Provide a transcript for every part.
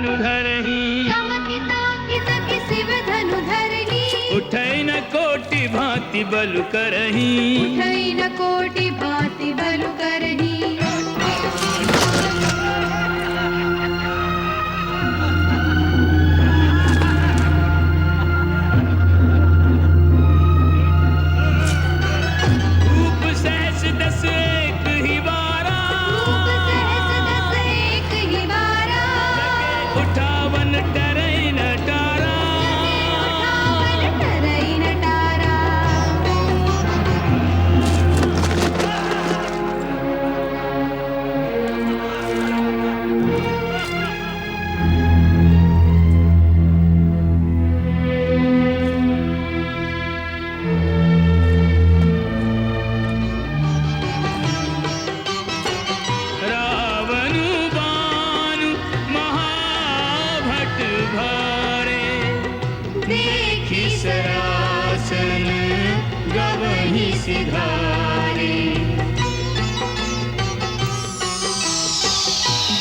धनु धरही, शिव धनु धरही, उठई न कोटि भांति बलु करही, उठई न कोटि भांति बलु करही।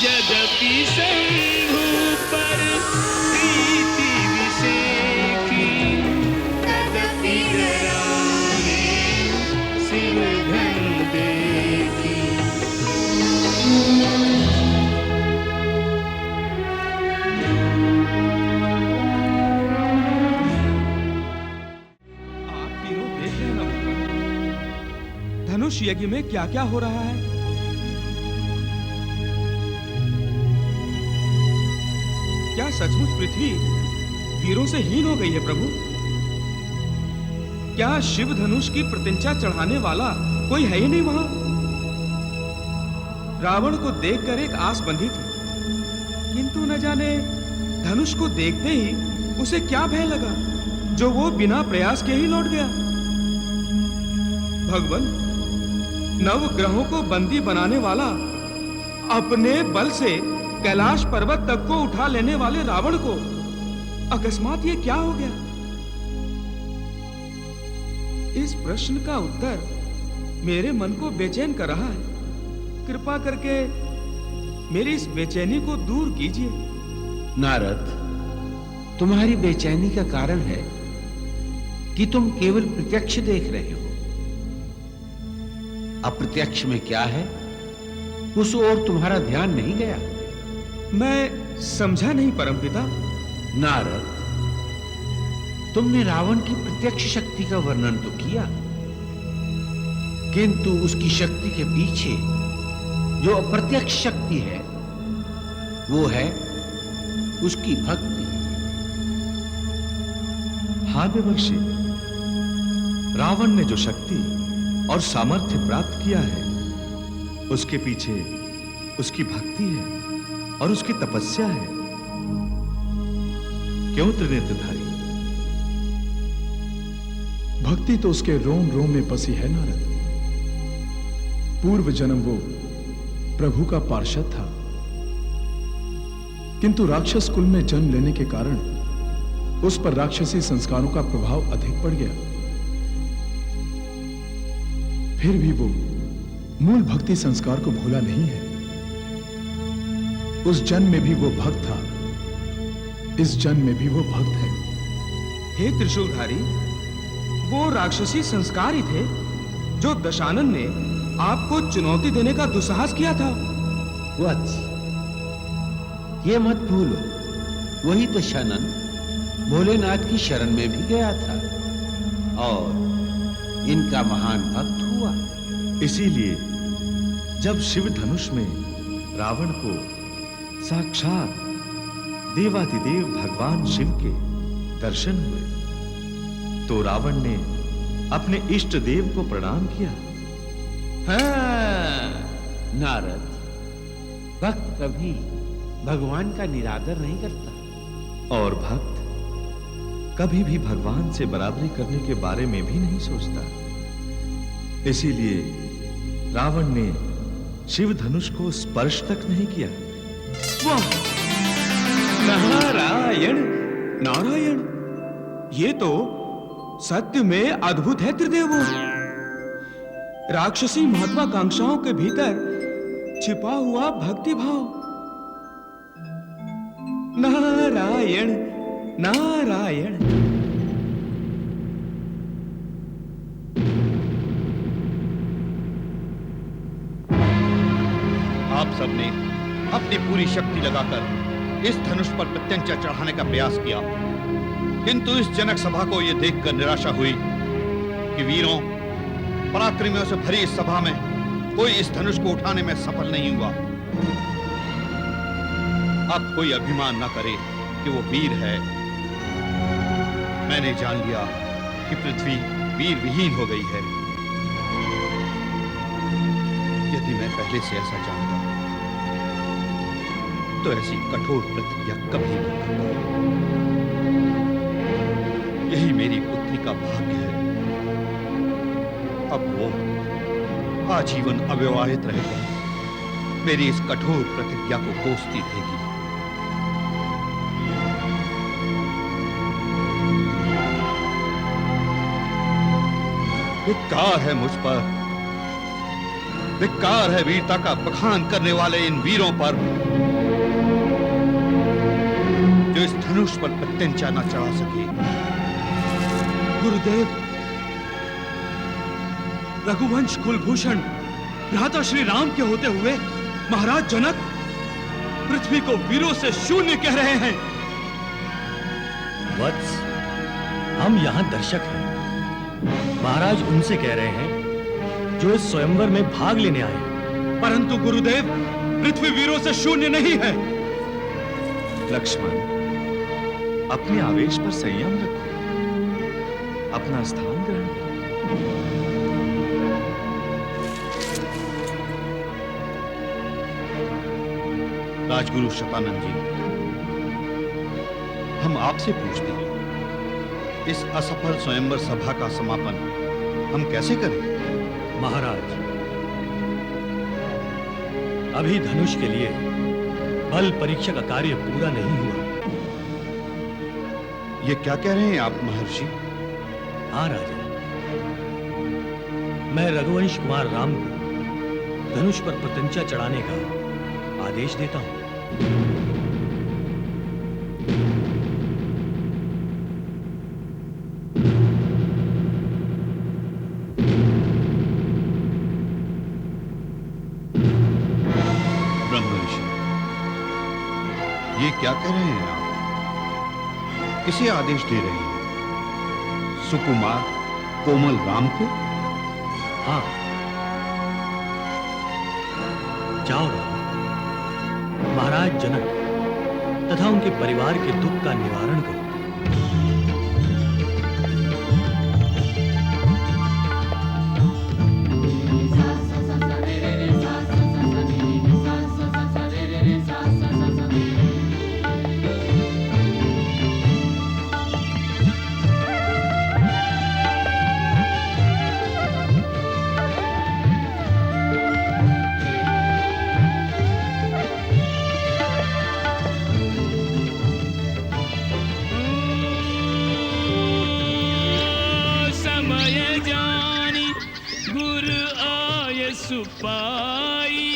जदपि शंभु पर प्रीति विसेखी, तदपि डरावे शिव धनु देखी। आप तीनों देख रहे हैं ना धनुष यज्ञ में क्या क्या हो रहा है? क्या सचमुच पृथ्वी वीरों से हीन हो गई है प्रभु? क्या शिव धनुष की प्रत्यंचा चढ़ाने वाला कोई है ही नहीं वहां? रावण को देखकर एक आस बंधी थी, किंतु न जाने धनुष को देखते ही उसे क्या भय लगा जो वो बिना प्रयास के ही लौट गया। भगवान, नव ग्रहों को बंदी बनाने वाला, अपने बल से कैलाश पर्वत तक को उठा लेने वाले रावण को अकस्मात ये क्या हो गया? इस प्रश्न का उत्तर मेरे मन को बेचैन कर रहा है। कृपा करके मेरी इस बेचैनी को दूर कीजिए। नारद, तुम्हारी बेचैनी का कारण है कि तुम केवल प्रत्यक्ष देख रहे हो। अप्रत्यक्ष में क्या है, उस ओर तुम्हारा ध्यान नहीं गया। मैं समझा नहीं परमपिता। नारद, तुमने रावण की प्रत्यक्ष शक्ति का वर्णन तो किया, किंतु उसकी शक्ति के पीछे जो अप्रत्यक्ष शक्ति है वो है उसकी भक्ति। हाँ देवर्षि, रावण ने जो शक्ति और सामर्थ्य प्राप्त किया है उसके पीछे उसकी भक्ति है और उसकी तपस्या है। क्यों त्रिनेत्रधारी? भक्ति तो उसके रोम रोम में बसी है नारद। पूर्व जन्म वो प्रभु का पार्षद था, किंतु राक्षस कुल में जन्म लेने के कारण उस पर राक्षसी संस्कारों का प्रभाव अधिक पड़ गया। फिर भी वो मूल भक्ति संस्कार को भूला नहीं है। उस जन्म में भी वो भक्त था, इस जन्म में भी वो भक्त है। हे त्रिशूलधारी, वो राक्षसी संस्कार ही थे जो दशानन ने आपको चुनौती देने का दुस्साहस किया था। वत्स, ये मत भूलो, वही दशानन भोलेनाथ की शरण में भी गया था और इनका महान भक्त हुआ। इसीलिए जब शिव धनुष में रावण को साक्षात देवाधिदेव भगवान शिव के दर्शन हुए तो रावण ने अपने इष्ट देव को प्रणाम किया। हाँ, नारद, भक्त कभी भगवान का निरादर नहीं करता और भक्त कभी भी भगवान से बराबरी करने के बारे में भी नहीं सोचता। इसीलिए रावण ने शिव धनुष को स्पर्श तक नहीं किया। वाह! नारायण नारायण, ये तो सत्य में अद्भुत है त्रिदेवो। राक्षसी महत्वाकांक्षाओं के भीतर छिपा हुआ भक्ति भाव। नारायण नारायण। आप सबने अपनी पूरी शक्ति लगाकर इस धनुष पर प्रत्यंचा चढ़ाने का प्रयास किया, किंतु इस जनक सभा को यह देखकर निराशा हुई कि वीरों पराक्रमियों से भरी इस सभा में कोई इस धनुष को उठाने में सफल नहीं हुआ। अब कोई अभिमान न करे कि वो वीर है। मैंने जान लिया कि पृथ्वी वीर विहीन हो गई है। यदि मैं पहले से ऐसा जानता तो ऐसी कठोर प्रतिज्ञा कभी न करता। यही मेरी पुत्री का भाग्य है। अब वो आजीवन अविवाहित रहकर मेरी इस कठोर प्रतिज्ञा को कोसती रहेगी। धिक्कार है मुझ पर, धिक्कार है वीरता का बखान करने वाले इन वीरों पर जो इस धनुष पर प्रत्यंचा न चढ़ा सके। गुरुदेव, रघुवंश कुलभूषण भ्राता श्री राम के होते हुए महाराज जनक पृथ्वी को वीरों से शून्य कह रहे हैं। वत्स, हम यहां दर्शक हैं। महाराज उनसे कह रहे हैं जो इस स्वयंवर में भाग लेने आए हैं। परंतु गुरुदेव, पृथ्वी वीरों से शून्य नहीं है। लक्ष्मण, अपने आवेश पर संयम रखो, अपना स्थान ग्रहण करो। राजगुरु शतानंद जी, हम आपसे पूछते हैं, इस असफल स्वयंवर सभा का समापन हम कैसे करें? महाराज, अभी धनुष के लिए बल परीक्षा का कार्य पूरा नहीं हुआ। ये क्या कह रहे हैं आप महर्षि? हाँ राजा, मैं रघुवंश कुमार राम को धनुष पर प्रत्यंचा चढ़ाने का आदेश देता हूं। ये क्या कह रहे हैं आप? किसे आदेश दे रहे हैं? सुकुमार कोमल राम को? हाँ, जाओ राम, महाराज जनक तथा उनके परिवार के दुख का निवारण करो। सुपाई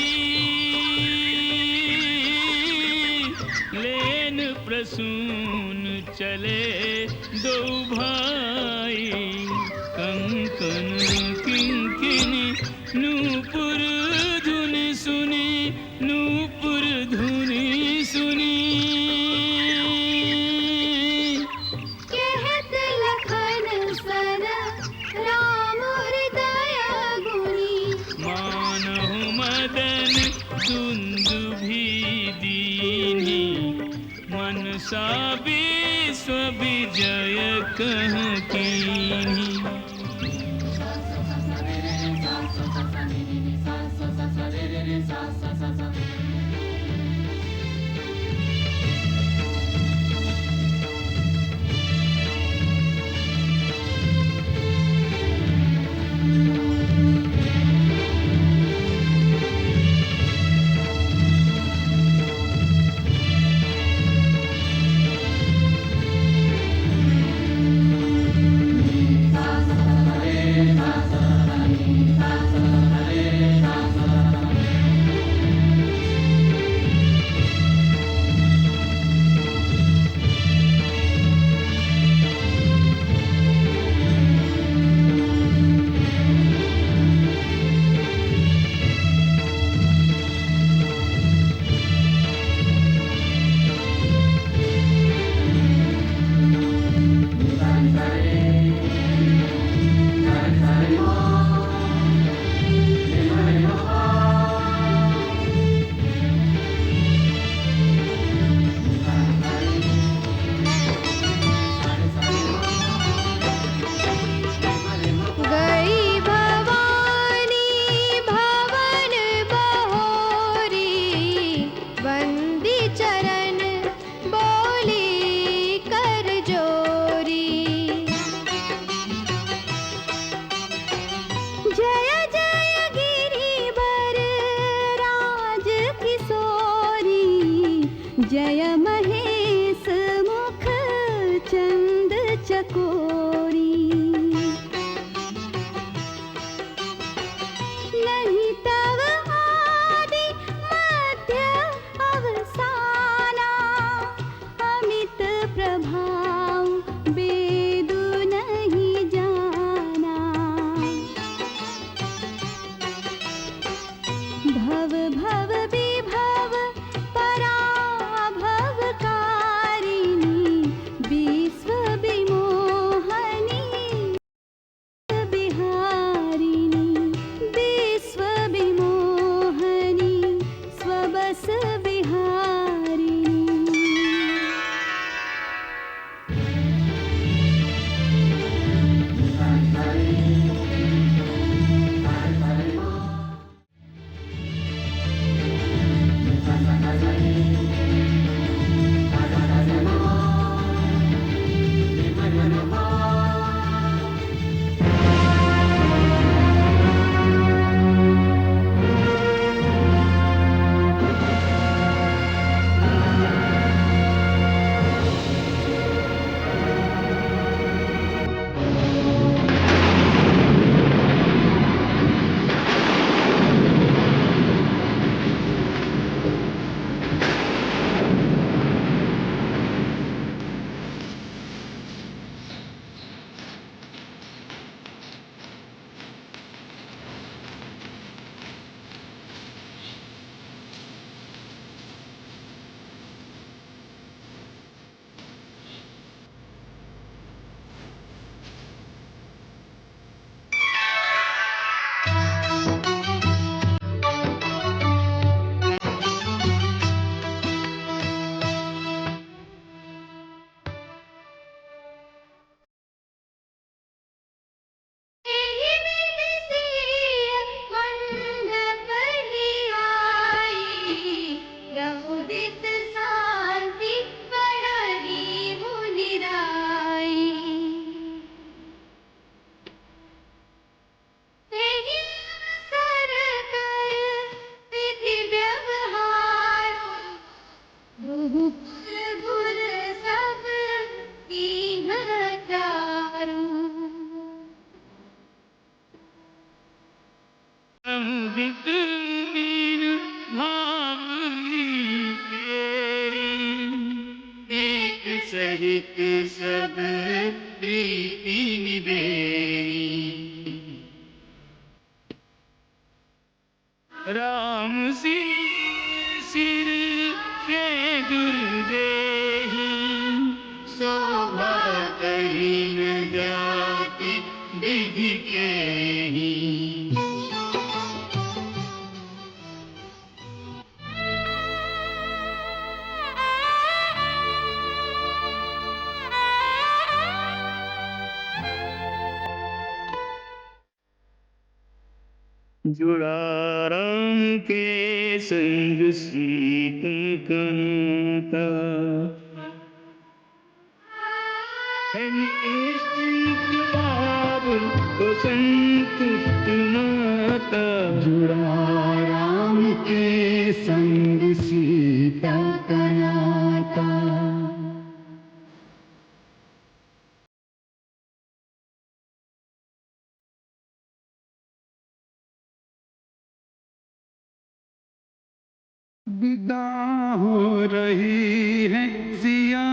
लेन प्रसून चले दो भाई, कंकन किंकिनी नूपुर धुनि सुनी, नूपुर धुनि सुनी। कहत लखन सन राम हृदय गुनी, मानहु मदन दुंदुभि दीनी, मनसा विश्व विजय कह कीन्ही। सा जय महेश मुख चंद चकोरी। नहीं तव आदि मध्य अवसाना, अमित प्रभाव वेदु नहीं जाना। भव भव विभव पराभव कारिणी, विश्व विमोहनी बिहारिणी। विश्व विमोहनी स्वबस बिहारिणी। विपिन भावनी तेरी, एक सहित सब प्रीति निभेरी। राम सिर के दुर्देही, शोभा कही न जाति विधि केहि। जुड़ा राम के संग सीता का, है निश्चिंत बाबुल को संतुष्ट माता। जुड़ा राम के संग सीता का नाता। विदा हो रही है सिया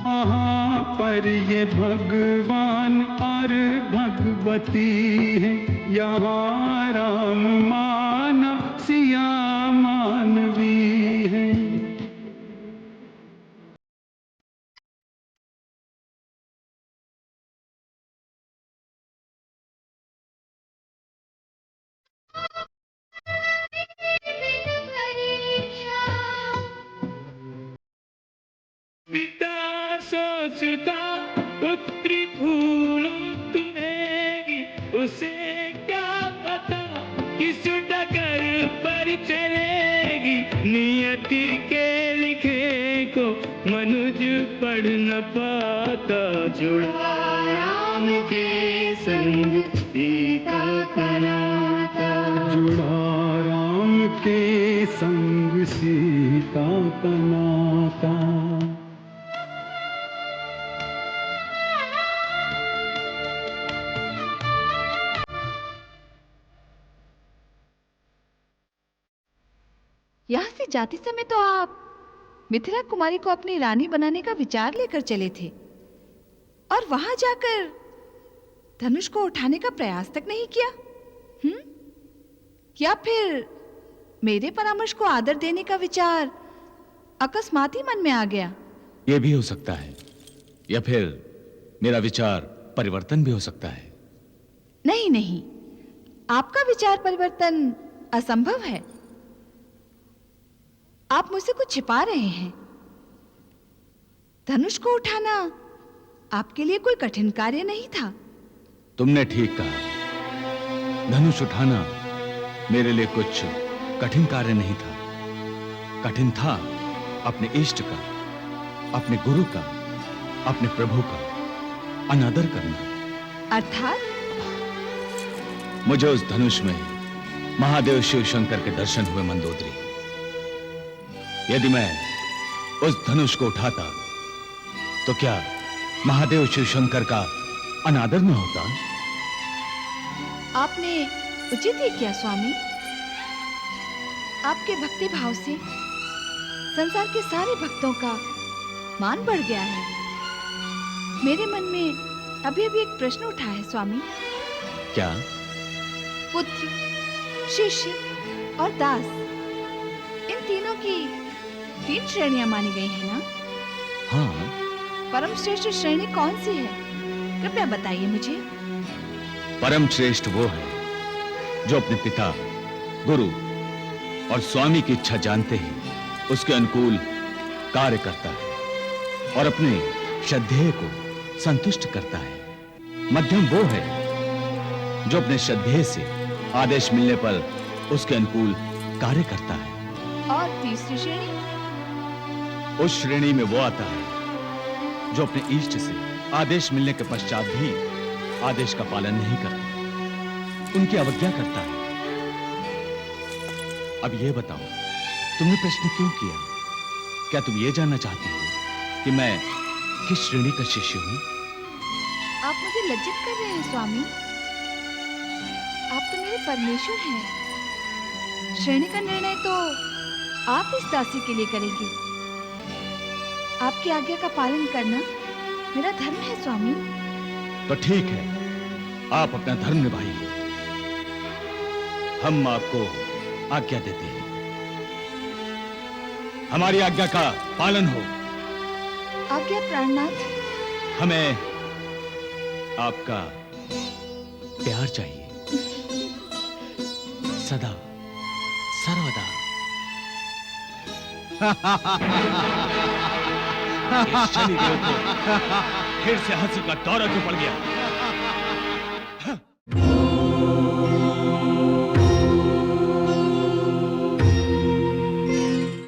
वहाँ पर ये भगवान और भगवती हैं, यहाँ राम मानव सिया मानवी हैं। पिता सोचता पुत्री भूलो तुम्हें, उसे क्या पता किस डगर पर चलेगी। नियति के लिखे को मनुज पढ़ न पाता, जुड़ा राम के संग सीता का नाता। जुड़ा राम के संग सीता का नाता। यहाँ से जाते समय तो आप मिथिला कुमारी को अपनी रानी बनाने का विचार लेकर चले थे, और वहां जाकर धनुष को उठाने का प्रयास तक नहीं किया। या फिर मेरे परामर्श को आदर देने का विचार अकस्मात ही मन में आ गया? यह भी हो सकता है, या फिर मेरा विचार परिवर्तन भी हो सकता है। नहीं नहीं, आपका विचार परिवर्तन असंभव है। आप मुझसे कुछ छिपा रहे हैं। धनुष को उठाना आपके लिए कोई कठिन कार्य नहीं था। तुमने ठीक कहा, धनुष उठाना मेरे लिए कुछ कठिन कार्य नहीं था। कठिन था अपने इष्ट का, अपने गुरु का, अपने प्रभु का अनादर करना। अर्थात मुझे उस धनुष में महादेव शिव शंकर के दर्शन हुए मंदोदरी। यदि मैं उस धनुष को उठाता तो क्या महादेव शिव शंकर का अनादर न होता? आपने उचित ही किया स्वामी। आपके भक्ति भाव से संसार के सारे भक्तों का मान बढ़ गया है। मेरे मन में अभी अभी एक प्रश्न उठा है स्वामी। क्या? पुत्र, शिष्य और दास, इन तीनों की 3 श्रेणियां मानी गई है ना? हाँ। परम श्रेष्ठ श्रेणी कौन सी है, कृपया बताइए मुझे। परम श्रेष्ठ वो है जो अपने पिता, गुरु और स्वामी की इच्छा जानते ही उसके अनुकूल कार्य करता है और अपने श्रद्धेय को संतुष्ट करता है। मध्यम वो है जो अपने श्रद्धेय से आदेश मिलने पर उसके अनुकूल कार्य करता है। और तीसरी श्रेणी? उस श्रेणी में वो आता है जो अपने इष्ट से आदेश मिलने के पश्चात भी आदेश का पालन नहीं करता, उनकी अवज्ञा करता है। अब ये बताओ, तुमने प्रश्न क्यों किया? क्या तुम ये जानना चाहती हो कि मैं किस श्रेणी का शिष्य हूं? आप मुझे लज्जित कर रहे हैं स्वामी। आप तो मेरे परमेश्वर हैं। श्रेणी का निर्णय तो आप इस दासी के लिए करेंगे। आपकी आज्ञा का पालन करना मेरा धर्म है स्वामी। तो ठीक है, आप अपना धर्म निभाइए। हम आपको आज्ञा देते हैं। हमारी आज्ञा का पालन हो। आज्ञा प्राणनाथ। हमें आपका प्यार चाहिए, सदा सर्वदा। इस शनिदेव को फिर से हंसी का दौरा क्यों पड़ गया?